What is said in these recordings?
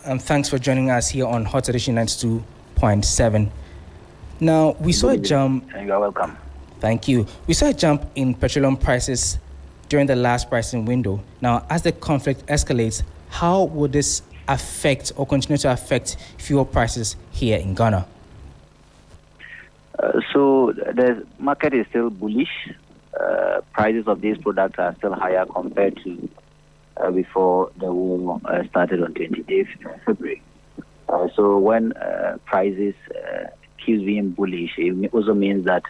and thanks for joining us here on Hot Edition 92.7. Now, we saw a jump. You are welcome. Thank you. We saw a jump in petroleum prices during the last pricing window. Now, as the conflict escalates, how will this affect or continue to affect fuel prices here in Ghana? So the market is still bullish. Prices of these products are still higher compared to before the war started on 28th February. So when prices keeps being bullish, it also means that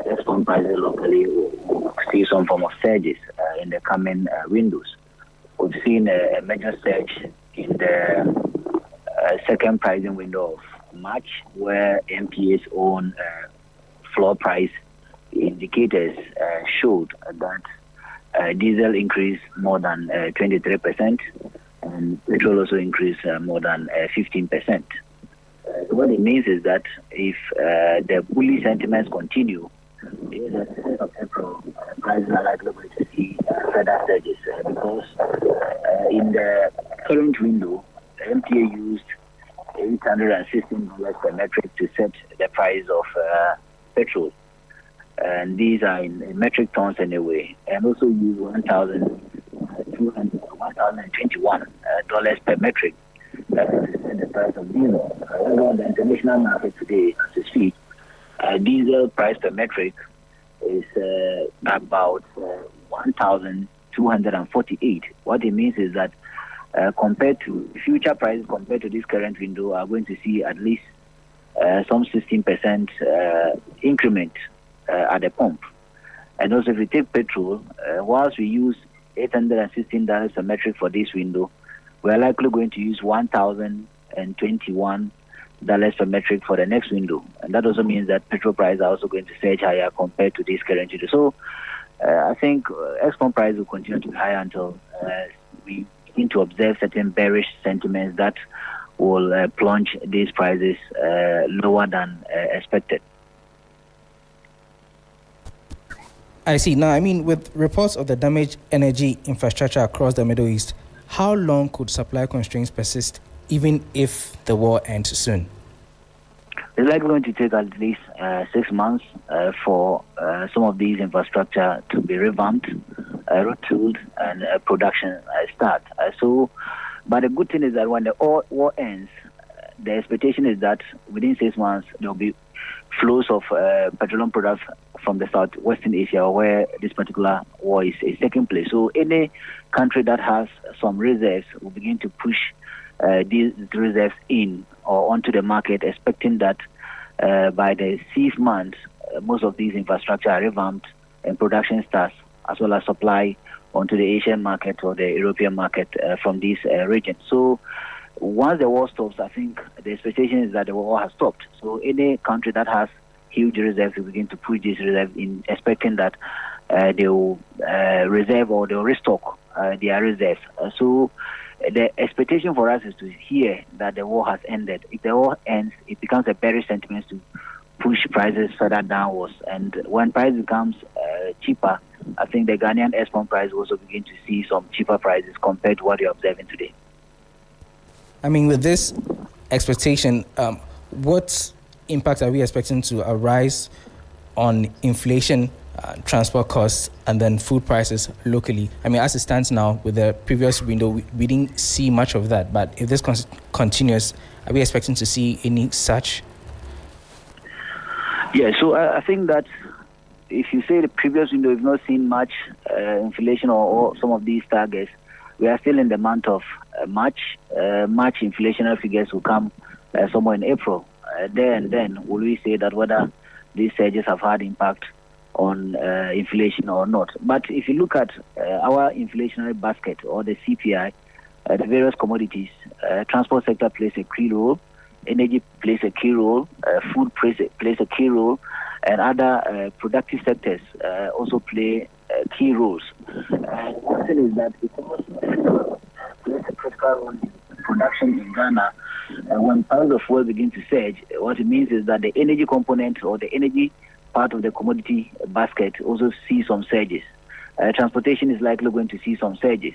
export prices locally will see some form of surges in the coming windows. We've seen a major surge in the second pricing window of March, where MPA's own floor price indicators showed that diesel increased more than 23%, and petrol also increased more than 15%. What it means is that if the bullish sentiments continue, in the 6th of April, prices are likely going to see further surges because in the current window, the MTA used $816 per metric to set the price of petrol. And these are in metric tons anyway, and also use $1,021 per metric to set the price of diesel. However, on the international market today, as we speak, diesel price per metric is about 1,248. What it means is that compared to future prices, compared to this current window, are going to see at least some 16% increment at the pump. And also, if we take petrol, whilst we use $816 per metric for this window, we are likely going to use $1,021 per metric for the next window. And that also means that petrol prices are also going to surge higher compared to this current window. So I think export prices will continue to be higher until we begin to observe certain bearish sentiments that will plunge these prices lower than expected. I see. Now, with reports of the damaged energy infrastructure across the Middle East, how long could supply constraints persist, even if the war ends soon? It's likely going to take at least 6 months for some of these infrastructure to be revamped, retooled, and production start. But the good thing is that when the war ends, the expectation is that within 6 months there will be flows of petroleum products from the southwestern Asia, where this particular war is taking place. So any country that has some reserves will begin to push these reserves in or onto the market, expecting that by the 6th month, most of these infrastructure are revamped and production starts, as well as supply onto the Asian market or the European market from this region. So once the war stops, I think the expectation is that the war has stopped. So any country that has huge reserves will begin to push these reserves in, expecting that they will reserve or they will restock their reserves. So the expectation for us is to hear that the war has ended. If the war ends, it becomes a bearish sentiment to push prices further downwards. And when price becomes cheaper, I think the Ghanaian export price will also begin to see some cheaper prices compared to what you're observing today. With this expectation, what impact are we expecting to arise on inflation, transport costs, and then food prices locally? As it stands now, with the previous window, we didn't see much of that. But if this continues, are we expecting to see any such? Yeah, so I think that if you say the previous window, we've not seen much inflation or some of these targets. We are still in the month of March. March inflationary figures will come somewhere in April. Then will we say that whether these surges have had impact on inflation or not? But if you look at our inflationary basket or the CPI, the various commodities, transport sector plays a key role, energy plays a key role, food plays a key role, and other productive sectors also play key roles. And one thing is that because plays a critical role in production in Ghana, when prices of fuel begin to surge, what it means is that the energy component or the energy part of the commodity basket also sees some surges. Transportation is likely going to see some surges.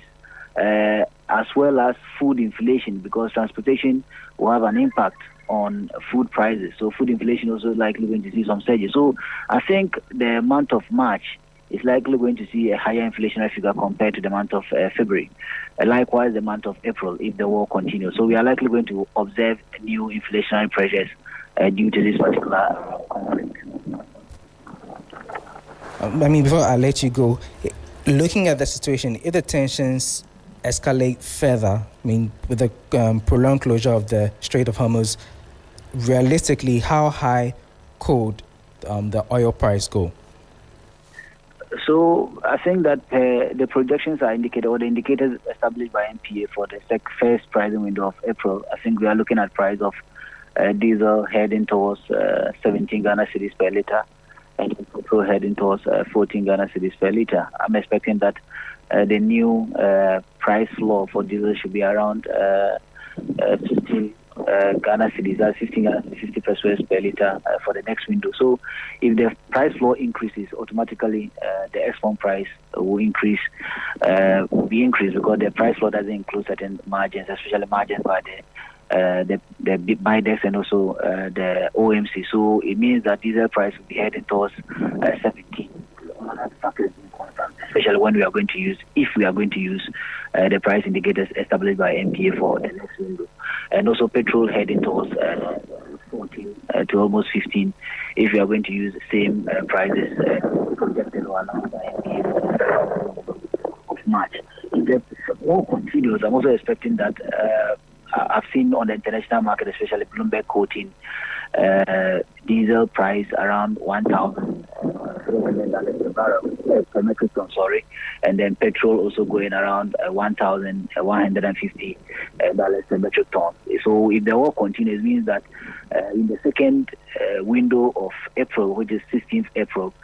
as well as food inflation, because transportation will have an impact on food prices. So food inflation also likely going to see some surges. So I think the month of March is likely going to see a higher inflationary figure compared to the month of February. Likewise, the month of April, if the war continues. So we are likely going to observe new inflationary pressures due to this particular conflict. Before I let you go, looking at the situation, if the tensions escalate further, with the prolonged closure of the Strait of Hormuz, realistically, how high could the oil price go? So I think that the projections are indicated, or the indicators established by NPA for the first pricing window of April. I think we are looking at price of diesel heading towards 17 Ghana cedis per liter, and petrol heading towards 14 Ghana cedis per liter. I'm expecting that the new price floor for diesel should be around 15 Ghana cedis, that's 15 Ghana cedis, 50 pesos per liter for the next window. So if the price floor increases, automatically the export price will be increased because the price floor doesn't include certain margins, especially margins by the BIDEX and also the OMC. So it means that diesel price will be heading towards 17, especially when we are going to use, if we are going to use the price indicators established by NPA for the next window. And also petrol heading towards 14 to almost 15 if we are going to use the same prices projected or announced by NPA of March. If the war continues, I'm also expecting that I've seen on the international market, especially Bloomberg quoting diesel price around $1,000 per metric ton, and then petrol also going around $1,150 per metric ton. So if the war continues, it means that in the second window of April, which is 16th April,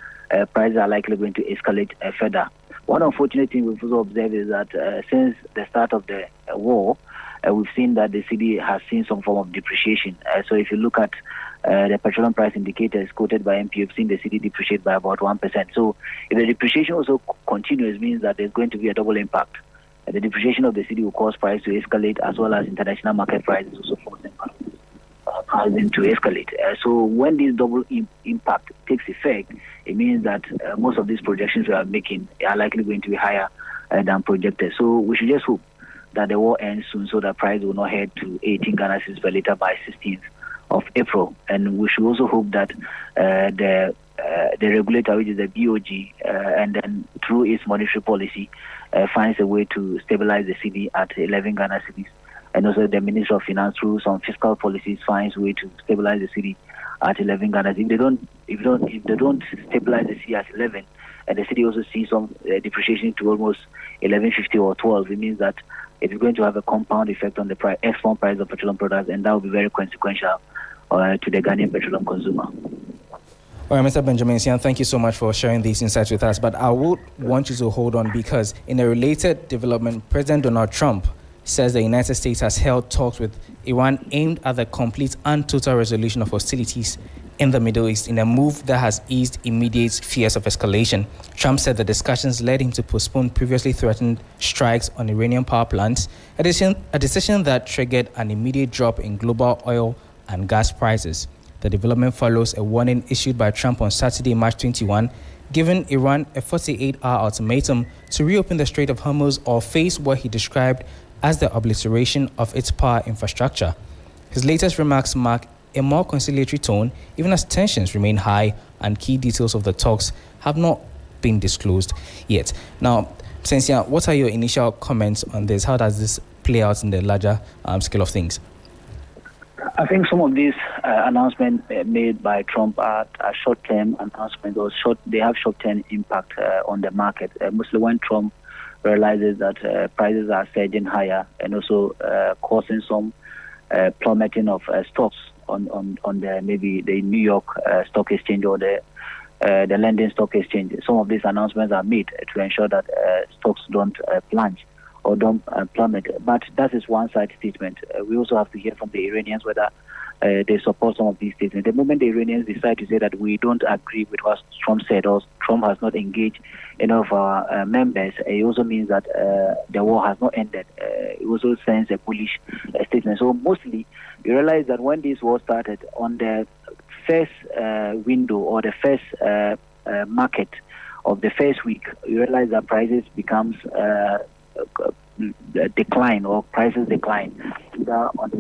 prices are likely going to escalate further. One unfortunate thing we've also observed is that since the start of the war, we've seen that the cedi has seen some form of depreciation. So if you look at the petroleum price indicators quoted by MP, you've seen the cedi depreciate by about 1%. So if the depreciation also continues, means that there's going to be a double impact. The depreciation of the cedi will cause price to escalate, as well as international market prices also forcing pricing to escalate. So when this double impact takes effect, it means that most of these projections we are making are likely going to be higher than projected. So we should just hope that the war ends soon, so that price will not head to 18 Ghana cedis per liter by 16th of April. And we should also hope that the regulator, which is the BOG, and then through its monetary policy, finds a way to stabilize the cedi at 11 Ghana cedis. And also the Minister of Finance, through some fiscal policies, finds a way to stabilize the cedi at 11 Ghana cedis. If they don't stabilize the cedi at 11, and the cedi also sees some depreciation to almost 11.50 or 12, it means that it is going to have a compound effect on the export price of petroleum products, and that will be very consequential to the Ghanaian petroleum consumer. All right, Mr. Benjamin Sian, thank you so much for sharing these insights with us. But I would want you to hold on, because in a related development, President Donald Trump says the United States has held talks with Iran aimed at the complete and total resolution of hostilities in the Middle East, in a move that has eased immediate fears of escalation. Trump said the discussions led him to postpone previously threatened strikes on Iranian power plants, a decision that triggered an immediate drop in global oil and gas prices. The development follows a warning issued by Trump on Saturday, March 21, giving Iran a 48-hour ultimatum to reopen the Strait of Hormuz or face what he described as the obliteration of its power infrastructure. His latest remarks mark a more conciliatory tone, even as tensions remain high and key details of the talks have not been disclosed yet. Now, Sensia, what are your initial comments on this? How does this play out in the larger scale of things? I think some of these announcements made by Trump are short-term announcements, or they have short-term impact on the market. Mostly when Trump realizes that prices are surging higher, and also causing some plummeting of stocks on the maybe the New York Stock Exchange or the London Stock Exchange. Some of these announcements are made to ensure that stocks don't plunge or don't plummet. But that is one side statement. We also have to hear from the Iranians whether they support some of these statements. The moment the Iranians decide to say that we don't agree with what Trump said, or Trump has not engaged any of our members, it also means that the war has not ended. It also sends a bullish statement. So mostly, you realize that when this war started, on the first window or the first market of the first week, you realize that prices becomes decline, or prices decline, either on the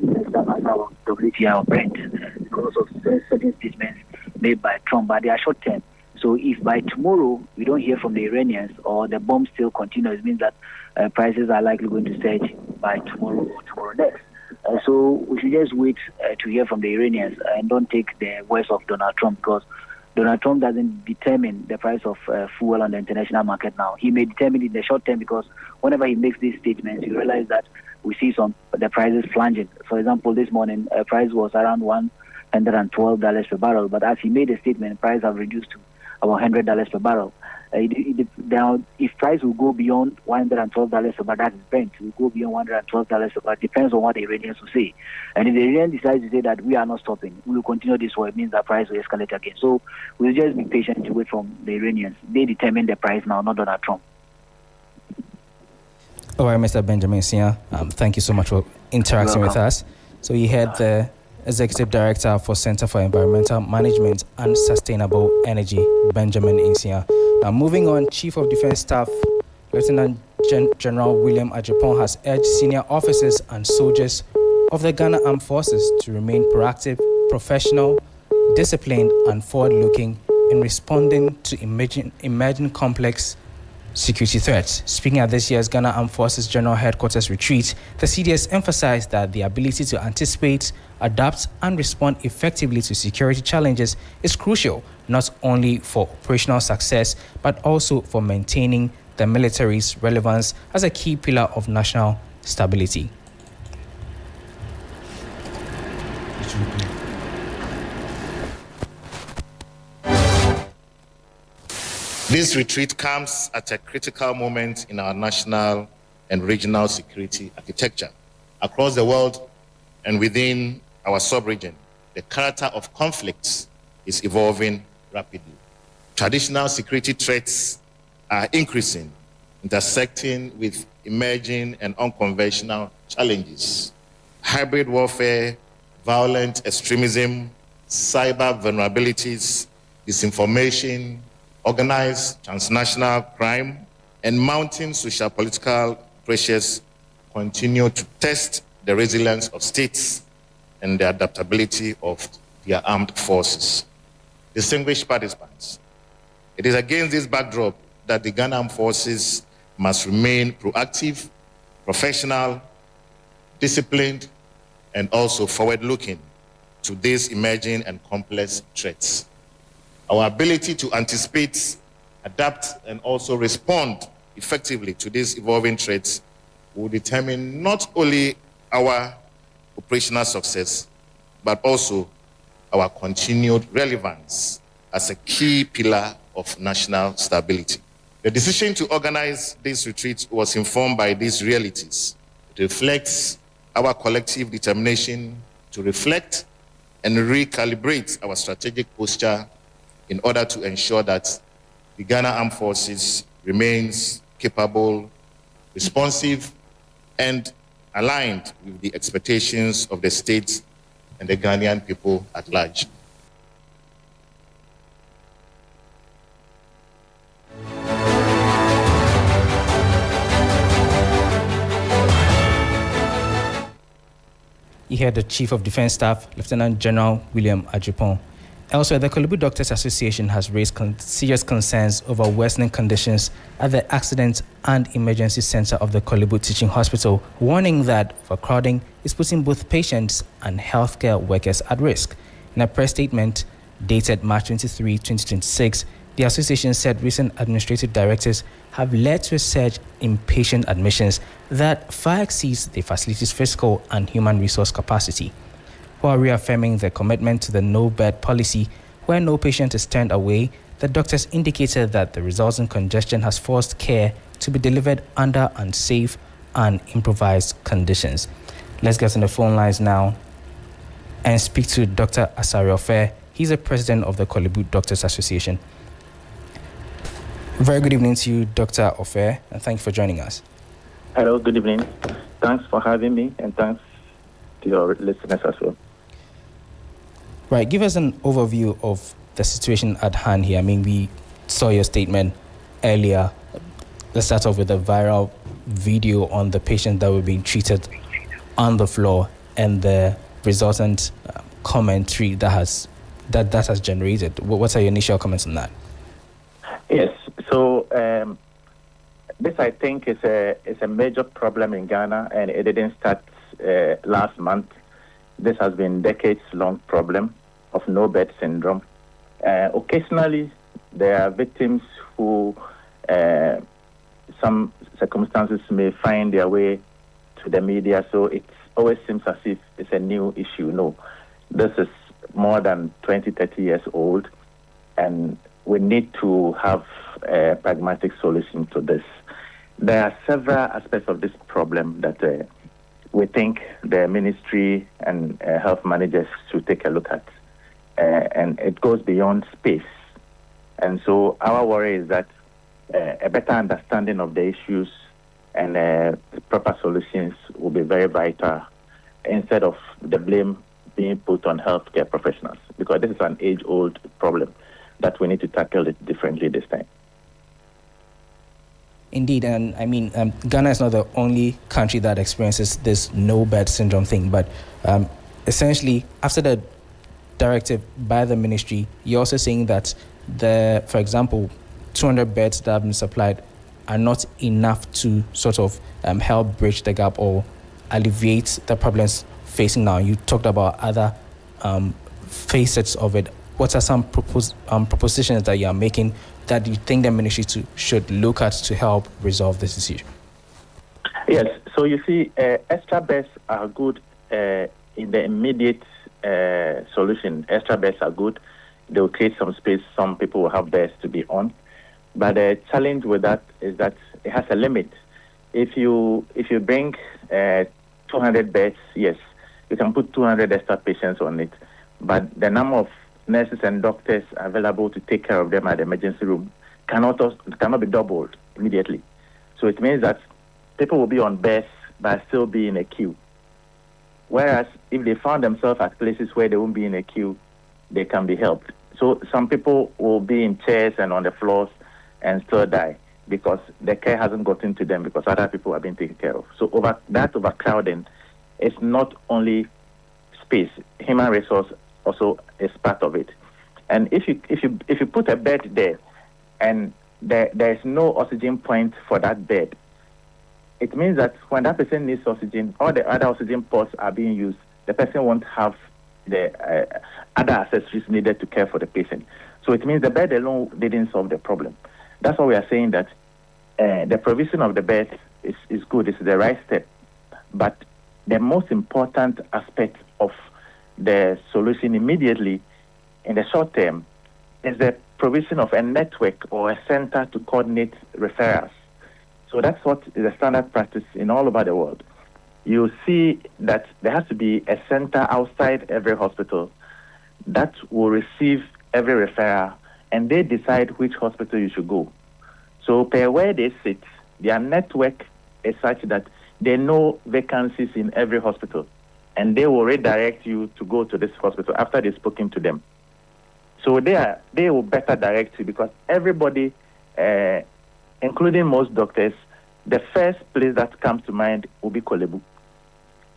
WTI or Brent, because of certain statements made by Trump, but they are short term. So if by tomorrow we don't hear from the Iranians, or the bomb still continues, it means that prices are likely going to surge by tomorrow or tomorrow next. So we should just wait to hear from the Iranians, and don't take the words of Donald Trump, because Donald Trump doesn't determine the price of fuel on the international market now. He may determine it in the short term, because whenever he makes these statements, you realize that we see the prices flanging. For example, this morning, price was around $112 per barrel, but as he made a statement, price have reduced to about $100 per barrel. Now, if price will go beyond $112 per barrel, that is Brent, will go beyond $112 per barrel, depends on what the Iranians will say. And if the Iranians decide to say that we are not stopping, we will continue this war, it means that price will escalate again. So we'll just be patient to wait from the Iranians. They determine the price now, not Donald Trump. All right, Mr. Benjamin Sia, thank you so much for interacting with us. So you had the Executive Director for Center for Environmental Management and Sustainable Energy, Benjamin Insia. Now, moving on, Chief of Defense Staff, Lieutenant General William Ajipon has urged senior officers and soldiers of the Ghana Armed Forces to remain proactive, professional, disciplined, and forward-looking in responding to emerging complex security threats. Speaking at this year's Ghana Armed Forces General Headquarters retreat, the CDS emphasized that the ability to anticipate, adapt, and respond effectively to security challenges is crucial, not only for operational success, but also for maintaining the military's relevance as a key pillar of national stability. This retreat comes at a critical moment in our national and regional security architecture. Across the world and within our sub-region, the character of conflicts is evolving rapidly. Traditional security threats are increasing, intersecting with emerging and unconventional challenges. Hybrid warfare, violent extremism, cyber vulnerabilities, disinformation, organized transnational crime, and mounting social-political pressures continue to test the resilience of states and the adaptability of their armed forces. Distinguished participants, it is against this backdrop that the Ghana Armed Forces must remain proactive, professional, disciplined, and also forward-looking to these emerging and complex threats. Our ability to anticipate, adapt, and also respond effectively to these evolving threats will determine not only our operational success, but also our continued relevance as a key pillar of national stability. The decision to organize this retreat was informed by these realities. It reflects our collective determination to reflect and recalibrate our strategic posture in order to ensure that the Ghana Armed Forces remains capable, responsive, and aligned with the expectations of the state and the Ghanaian people at large. You heard the Chief of Defense Staff, Lieutenant General William Ajipon. Elsewhere, the Kolebu Doctors Association has raised serious concerns over worsening conditions at the Accident and Emergency Center of the Kolebu Teaching Hospital, warning that overcrowding is putting both patients and healthcare workers at risk. In a press statement dated March 23, 2026, the association said recent administrative directives have led to a surge in patient admissions that far exceeds the facility's physical and human resource capacity. While reaffirming their commitment to the no-bed policy, where no patient is turned away, the doctors indicated that the resulting congestion has forced care to be delivered under unsafe and improvised conditions. Let's get on the phone lines now and speak to Dr. Asare Ofer. He's the president of the Kolebu Doctors Association. Very good evening to you, Dr. Ofer, and thank you for joining us. Hello, good evening. Thanks for having me, and thanks to your listeners as well. Right, give us an overview of the situation at hand here. I mean, we saw your statement earlier. Let's start off with a viral video on the patients that were being treated on the floor and the resultant commentary that has generated. What are your initial comments on that? Yes, so this I think is a major problem in Ghana, and it didn't start last month. This has been decades-long problem of no-bed syndrome. Occasionally, there are victims who, some circumstances may find their way to the media, so it always seems as if it's a new issue. No, this is more than 20, 30 years old, and we need to have a pragmatic solution to this. There are several aspects of this problem that we think the ministry and health managers should take a look at. And it goes beyond space. And so our worry is that a better understanding of the issues and proper solutions will be very vital instead of the blame being put on healthcare professionals, because this is an age-old problem that we need to tackle it differently this time. Indeed, and I mean, Ghana is not the only country that experiences this no-bed syndrome thing, but essentially, after the directive by the ministry, you're also saying that for example, 200 beds that have been supplied are not enough to sort of help bridge the gap or alleviate the problems facing now. You talked about other facets of it. What are some propositions that you are making that you think the ministry should look at to help resolve this issue? Yes, so you see, extra beds are good in the immediate solution. Extra beds are good. They will create some space. Some people will have beds to be on. But the challenge with that is that it has a limit. If you bring 200 beds, yes, you can put 200 extra patients on it. But the number of nurses and doctors available to take care of them at the emergency room cannot be doubled immediately. So it means that people will be on beds but still be in a queue. Whereas if they found themselves at places where they won't be in a queue, they can be helped. So some people will be in chairs and on the floors and still die because the care hasn't gotten to them because other people are being taken care of. So overcrowding is not only space. Human resource also is part of it. And if you put a bed there and there is no oxygen point for that bed, it means that when that person needs oxygen, all the other oxygen ports are being used, the person won't have the other accessories needed to care for the patient. So it means the bed alone didn't solve the problem. That's why we are saying that the provision of the bed is good, it's the right step. But the most important aspect of the solution immediately in the short term is the provision of a network or a center to coordinate referrals. So that's what is a standard practice in all over the world. You see that there has to be a center outside every hospital that will receive every referral, and they decide which hospital you should go. So per where they sit, their network is such that they know vacancies in every hospital, and they will redirect you to go to this hospital after they've spoken to them. So they will better direct you because everybody, including most doctors, the first place that comes to mind will be Kolebu.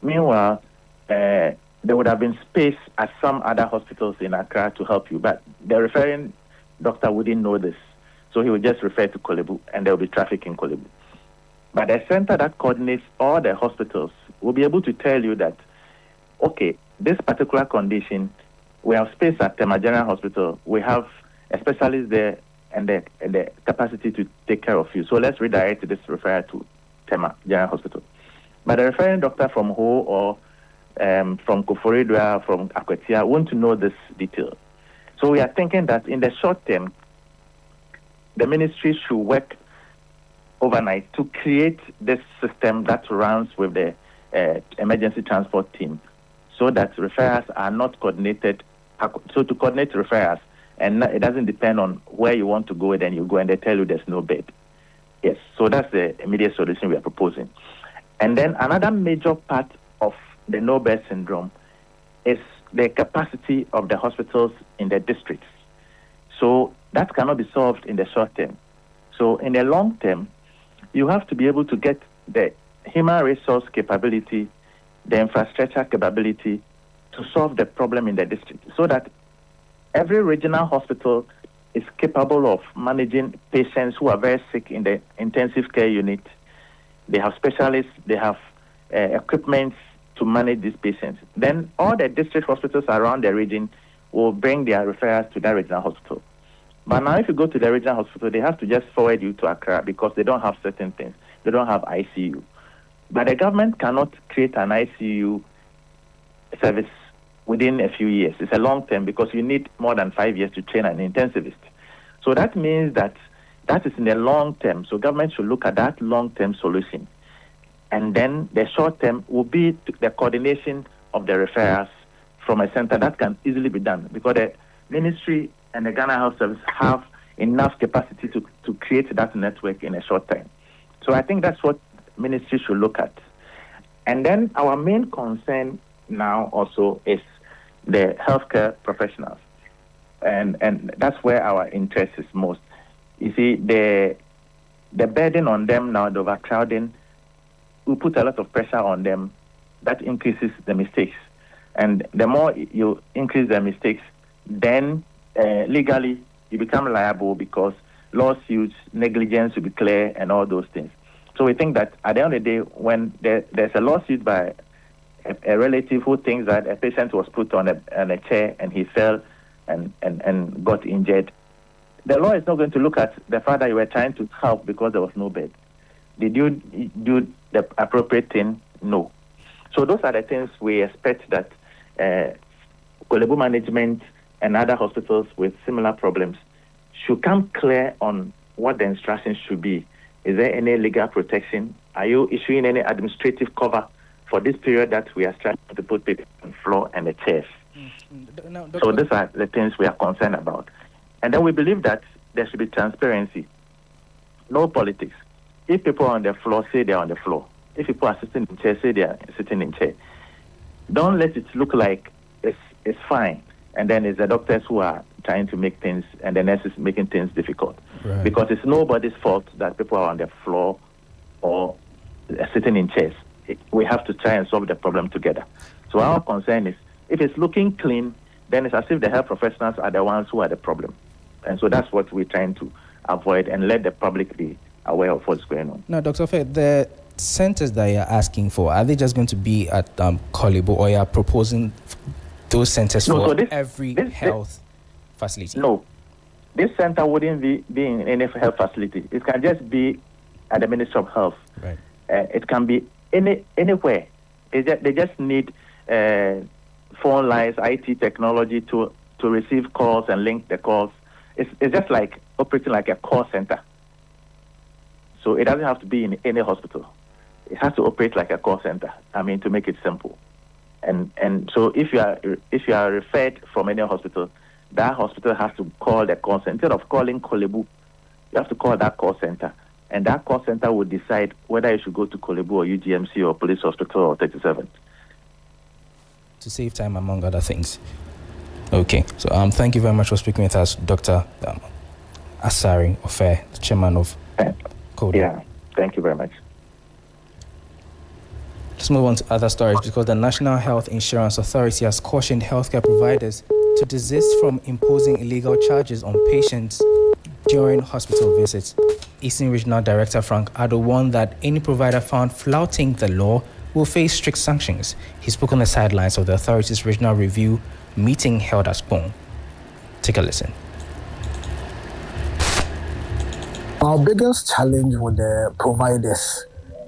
Meanwhile, there would have been space at some other hospitals in Accra to help you, but the referring doctor wouldn't know this. So he would just refer to Kolebu, and there will be traffic in Kolebu. But a center that coordinates all the hospitals will be able to tell you that, okay, this particular condition, we have space at Tema General Hospital, we have a specialist there, and the capacity to take care of you. So let's redirect this referral to Tema General Hospital. But the referring doctor from Ho or from Koforidua, from Akwetia, want to know this detail. So we are thinking that in the short term, the ministry should work overnight to create this system that runs with the emergency transport team so that referrals are not coordinated. So to coordinate referrals, and it doesn't depend on where you want to go, then you go and they tell you there's no bed. Yes, so that's the immediate solution we are proposing. And then another major part of the no bed syndrome is the capacity of the hospitals in the districts. So that cannot be solved in the short term. So in the long term, you have to be able to get the human resource capability, the infrastructure capability to solve the problem in the district, so that every regional hospital is capable of managing patients who are very sick in the intensive care unit. They have specialists, they have equipment to manage these patients. Then all the district hospitals around the region will bring their referrals to that regional hospital. But now if you go to the regional hospital, they have to just forward you to Accra because they don't have certain things. They don't have ICU. But the government cannot create an ICU service within a few years. It's a long term because you need more than 5 years to train an intensivist. So that means that is in the long term. So government should look at that long-term solution. And then the short term will be the coordination of the referrals from a center. That can easily be done because the ministry and the Ghana Health Service have enough capacity to create that network in a short time. So I think that's what ministry should look at. And then our main concern now also is the healthcare professionals. And that's where our interest is most. You see, the burden on them now, the overcrowding, will put a lot of pressure on them. That increases the mistakes. And the more you increase the mistakes, then legally you become liable because lawsuits, negligence will be clear and all those things. So we think that at the end of the day, when there's a lawsuit by a relative who thinks that a patient was put on a chair and he fell and got injured, the law is not going to look at the fact that you were trying to help because there was no bed. Did you do the appropriate thing? No. So those are the things we expect that Kolebu management and other hospitals with similar problems should come clear on what the instructions should be. Is there any legal protection? Are you issuing any administrative cover for this period that we are trying to put people on the floor and the chairs? So these are the things we are concerned about. And then we believe that there should be transparency, no politics. If people are on the floor, say they're on the floor. If people are sitting in chair, say they are sitting in chair. Don't let it look like it's fine. And then it's the doctors who are trying to make things, and the nurses making things difficult. Right. Because it's nobody's fault that people are on the floor or sitting in chairs. We have to try and solve the problem together. So our concern is, if it's looking clean, then it's as if the health professionals are the ones who are the problem. And so that's what we're trying to avoid and let the public be aware of what's going on. Now, Dr. Faye, the centers that you're asking for, are they just going to be at Kolebu, or you're proposing those centers for every health facility? No. This center wouldn't be in any health facility. It can just be at the Ministry of Health. Right. It can be anywhere. They just need phone lines, IT technology to receive calls and link the calls. It's just like operating like a call center. So it doesn't have to be in any hospital. It has to operate like a call center. I mean, to make it simple. And so if you are referred from any hospital, that hospital has to call the call center. Instead of calling Kolebu, you have to call that call center. And that call center will decide whether you should go to Kolebu or UGMC or Police Hospital or 37th. To save time, among other things. Okay. So thank you very much for speaking with us, Dr. Asare Ofe, the chairman of CODA. Yeah, thank you very much. Let's move on to other stories, because the National Health Insurance Authority has cautioned healthcare providers to desist from imposing illegal charges on patients during hospital visits. Eastern Regional Director Frank Addo warned that any provider found flouting the law will face strict sanctions. He spoke on the sidelines of the authority's regional review meeting held at Spong. Take a listen. Our biggest challenge with the providers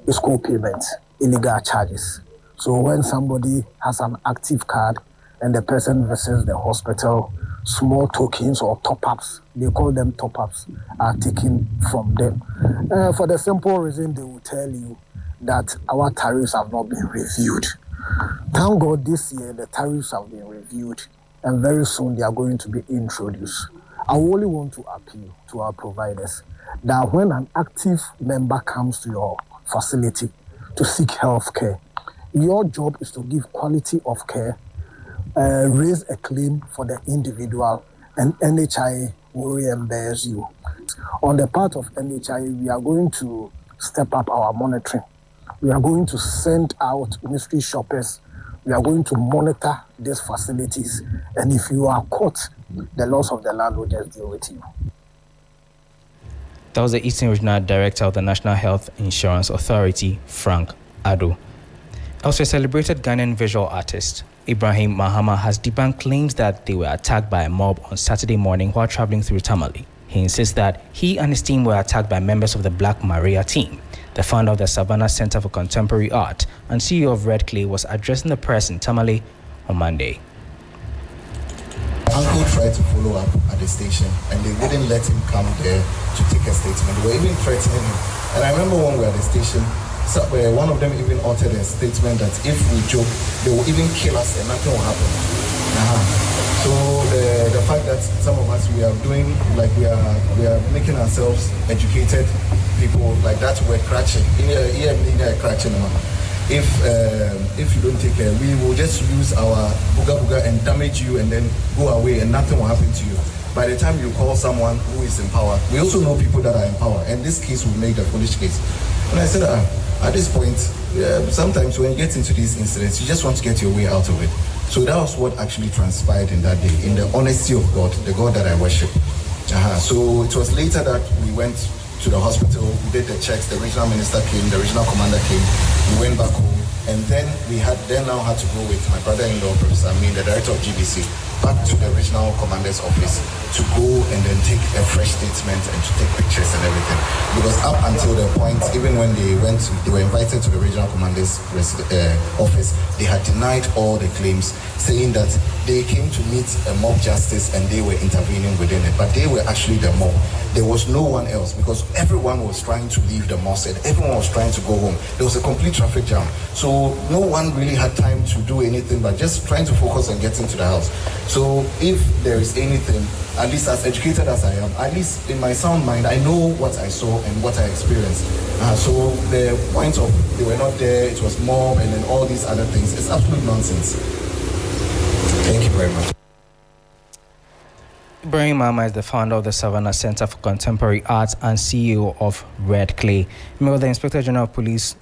is co-payment, illegal charges. So when somebody has an active card and the person visits the hospital, small tokens or top-ups, they call them top-ups, are taken from them. For the simple reason they will tell you that our tariffs have not been reviewed. Thank God this year the tariffs have been reviewed and very soon they are going to be introduced. I only want to appeal to our providers that when an active member comes to your facility to seek health care, your job is to give quality of care, raise a claim for the individual, and NHIA will reimburse you. On the part of NHIA, we are going to step up our monitoring. We are going to send out mystery shoppers. We are going to monitor these facilities. And if you are caught, the laws of the land will just deal with you. That was the Eastern Regional Director of the National Health Insurance Authority, Frank Ado. Also, a celebrated Ghanaian visual artist, Ibrahim Mahama, has debunked claims that they were attacked by a mob on Saturday morning while traveling through Tamale. He insists that he and his team were attacked by members of the Black Maria team. The founder of the Savannah Center for Contemporary Art and CEO of Red Clay was addressing the press in Tamale on Monday. Uncle tried to follow up at the station and they wouldn't let him come there to take a statement. They were even threatening him. And I remember when we were at the station, one of them even uttered a statement that if we joke, they will even kill us and nothing will happen. So the fact that some of us, we are doing, like we are making ourselves educated people like that, we're crutching. If you don't take care, we will just use our booga and damage you and then go away and nothing will happen to you. By the time you call someone who is in power, we also know people that are in power, and this case will make the foolish case. And I said, at this point, sometimes when you get into these incidents, you just want to get your way out of it. So that was what actually transpired in that day, in the honesty of God, the God that I worship. So it was later that we went to the hospital, we did the checks, the regional minister came, the regional commander came, we went back home, and then we now had to go with my brother-in-law, Professor Amin, the director of GBC, back to the regional commander's office to go and then take a fresh statement and to take pictures and everything. Because up until the point, even when they were invited to the regional commander's office, they had denied all the claims, saying that they came to meet a mob justice and they were intervening within it. But they were actually the mob. There was no one else because everyone was trying to leave the mosque and everyone was trying to go home. There was a complete traffic jam. So no one really had time to do anything but just trying to focus on getting to the house. So if there is anything, at least as educated as I am, at least in my sound mind, I know what I saw and what I experienced. So the point of they were not there, it was mob and then all these other things, it's absolute nonsense. Thank you very much. Ibrahim Mahama is the founder of the Savannah Center for Contemporary Arts and CEO of Red Clay. Remember, the Inspector General of Police,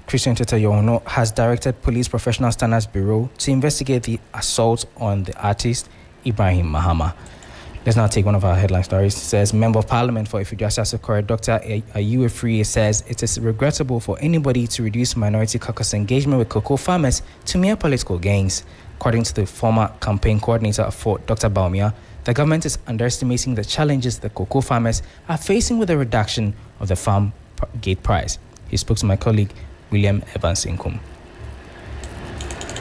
Christian Teta Yono, has directed Police Professional Standards Bureau to investigate the assault on the artist Ibrahim Mahama. Let's now take one of our headline stories. It says, Member of Parliament for Ifeanyi Asare, Dr. Ayuefri, says it is regrettable for anybody to reduce minority caucus engagement with cocoa farmers to mere political gains. According to the former campaign coordinator for Dr. Baumia, the government is underestimating the challenges the cocoa farmers are facing with the reduction of the farm gate price. He spoke to my colleague, William Evans Inkum.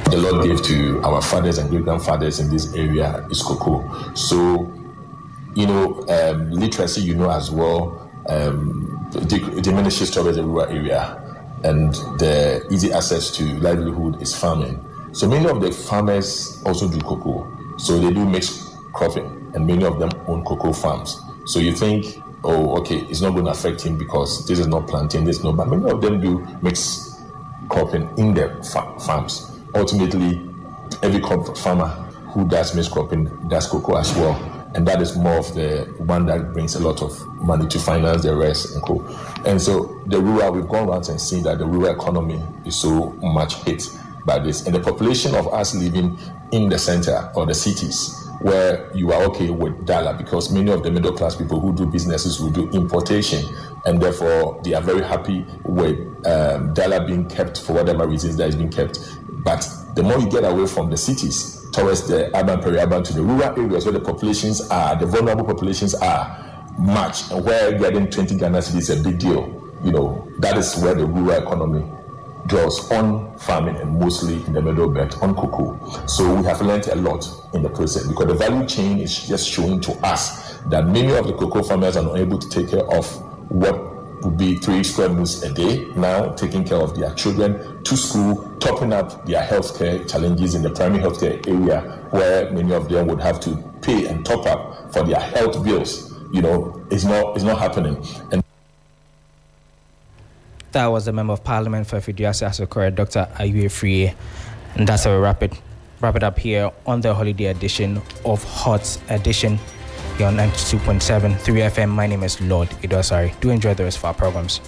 The Lord gave to our fathers and great-grandfathers in this area is cocoa. So, literacy, as well, diminishes towards the rural area, and the easy access to livelihood is farming. So many of the farmers also do cocoa. So they do mixed cropping, and many of them own cocoa farms. So you think, it's not going to affect him because this is not planting, but many of them do mixed cropping in their farms. Ultimately, every farmer who does mixed cropping does cocoa as well. And that is more of the one that brings a lot of money to finance the rest and co. And so the rural, we've gone around and seen that the rural economy is so much hit by this. And the population of us living in the center or the cities where you are okay with dollar, because many of the middle class people who do businesses will do importation, and therefore they are very happy with dollar being kept for whatever reasons that is being kept. But the more you get away from the cities towards the urban, peri-urban, to the rural areas where the populations are, the vulnerable populations are much, and where getting 20 Ghana cedis is a big deal. That is where the rural economy draws on farming, and mostly in the middle belt on cocoa. So we have learned a lot in the process, because the value chain is just showing to us that many of the cocoa farmers are not able to take care of what would be 3 square meals a day now, taking care of their children to school, topping up their healthcare challenges in the primary healthcare area, where many of them would have to pay and top up for their health bills. It's not happening. And that was the Member of Parliament for Fiduciary Asare, Dr. Ayew Free. And that's how we wrap it up here on the holiday edition of Hot Edition here on 92.7 3 FM. My name is Laud Asare. Do enjoy the rest of our programs.